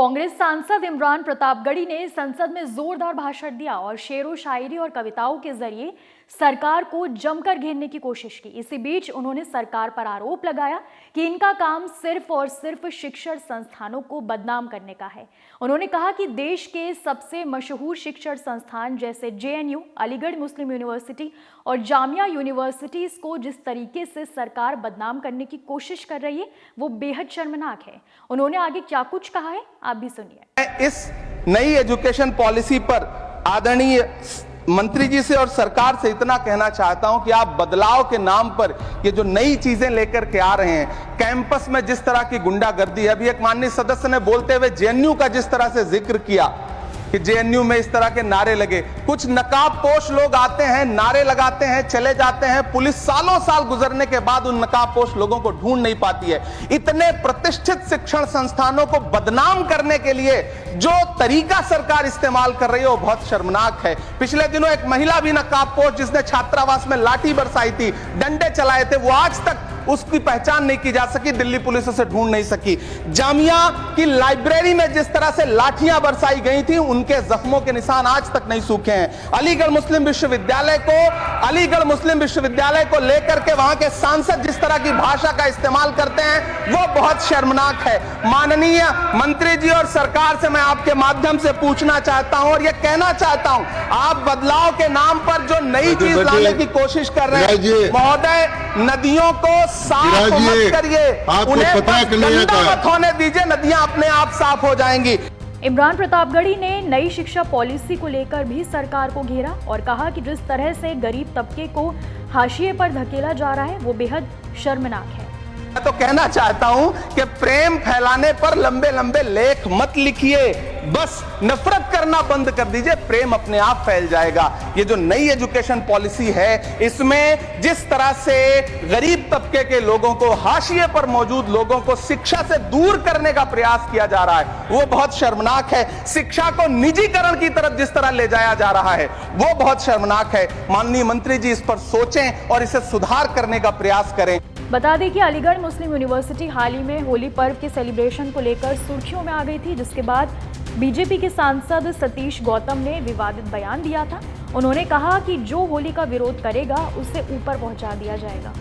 कांग्रेस सांसद इमरान प्रतापगढ़ी ने संसद में जोरदार भाषण दिया और शेरो शायरी और कविताओं के जरिए सरकार को जमकर घेरने की कोशिश की। इसी बीच उन्होंने सरकार पर आरोप लगाया कि इनका काम सिर्फ और सिर्फ शिक्षण संस्थानों को बदनाम करने का है। उन्होंने कहा कि देश के सबसे मशहूर शिक्षण संस्थान जैसे जेएनयू, अलीगढ़ मुस्लिम यूनिवर्सिटी और जामिया यूनिवर्सिटीज को जिस तरीके से सरकार बदनाम करने की कोशिश कर रही है वो बेहद शर्मनाक है। उन्होंने आगे क्या कुछ कहा है आप भी सुनिए। इस नई एजुकेशन पॉलिसी पर आदरणीय मंत्री जी से और सरकार से इतना कहना चाहता हूं कि आप बदलाव के नाम पर ये जो नई चीजें लेकर के आ रहे हैं, कैंपस में जिस तरह की गुंडागर्दी है, अभी एक माननीय सदस्य ने बोलते हुए जेएनयू का जिस तरह से जिक्र किया कि जेएनयू में इस तरह के नारे लगे, कुछ नकाबपोश लोग आते हैं, नारे लगाते हैं, चले जाते हैं, पुलिस सालों साल गुजरने के बाद उन नकाबपोश लोगों को ढूंढ नहीं पाती है। इतने प्रतिष्ठित शिक्षण संस्थानों को बदनाम करने के लिए जो तरीका सरकार इस्तेमाल कर रही है वो बहुत शर्मनाक है। पिछले दिनों एक महिला भी नकाबपोश जिसने छात्रावास में लाठी बरसाई थी, डंडे चलाए थे, वो आज तक उसकी पहचान नहीं की जा सकी, दिल्ली पुलिस उसे ढूंढ नहीं सकी। जामिया की लाइब्रेरी में जिस तरह से लाठियां बरसाई गई थी, उनके जख्मों के निशान आज तक नहीं सूखे हैं। अलीगढ़ मुस्लिम विश्वविद्यालय को लेकर के वहां के सांसद जिस तरह की भाषा का इस्तेमाल करते हैं वो बहुत शर्मनाक है। माननीय मंत्री जी और सरकार से मैं आपके माध्यम से पूछना चाहता हूं और यह कहना चाहता हूं, आप बदलाव के नाम पर जो नई चीज लाने की कोशिश कर रहे हैं, महोदय, नदियों को साफ मत करिए, उन्हें गंदा मत होने दीजिए, नदियां अपने आप साफ हो जाएंगी। इमरान प्रतापगढ़ी ने नई शिक्षा पॉलिसी को लेकर भी सरकार को घेरा और कहा कि जिस तरह से गरीब तबके को हाशिए पर धकेला जा रहा है वो बेहद शर्मनाक है। मैं तो कहना चाहता हूं कि प्रेम फैलाने पर लंबे लंबे लेख मत लिखिए, बस नफरत करना बंद कर दीजिए, प्रेम अपने आप फैल जाएगा। ये जो नई एजुकेशन पॉलिसी है, इसमें जिस तरह से गरीब तबके के लोगों को, हाशिए पर मौजूद लोगों को शिक्षा से दूर करने का प्रयास किया जा रहा है वो बहुत शर्मनाक है। शिक्षा को निजीकरण की तरफ जिस तरह ले जाया जा रहा है वो बहुत शर्मनाक है। माननीय मंत्री जी इस पर सोचें और इसे सुधार करने का प्रयास करें। बता दें कि अलीगढ़ मुस्लिम यूनिवर्सिटी हाल ही में होली पर्व के सेलिब्रेशन को लेकर सुर्खियों में आ गई थी, जिसके बाद बीजेपी के सांसद सतीश गौतम ने विवादित बयान दिया था। उन्होंने कहा कि जो होली का विरोध करेगा उसे ऊपर पहुंचा दिया जाएगा।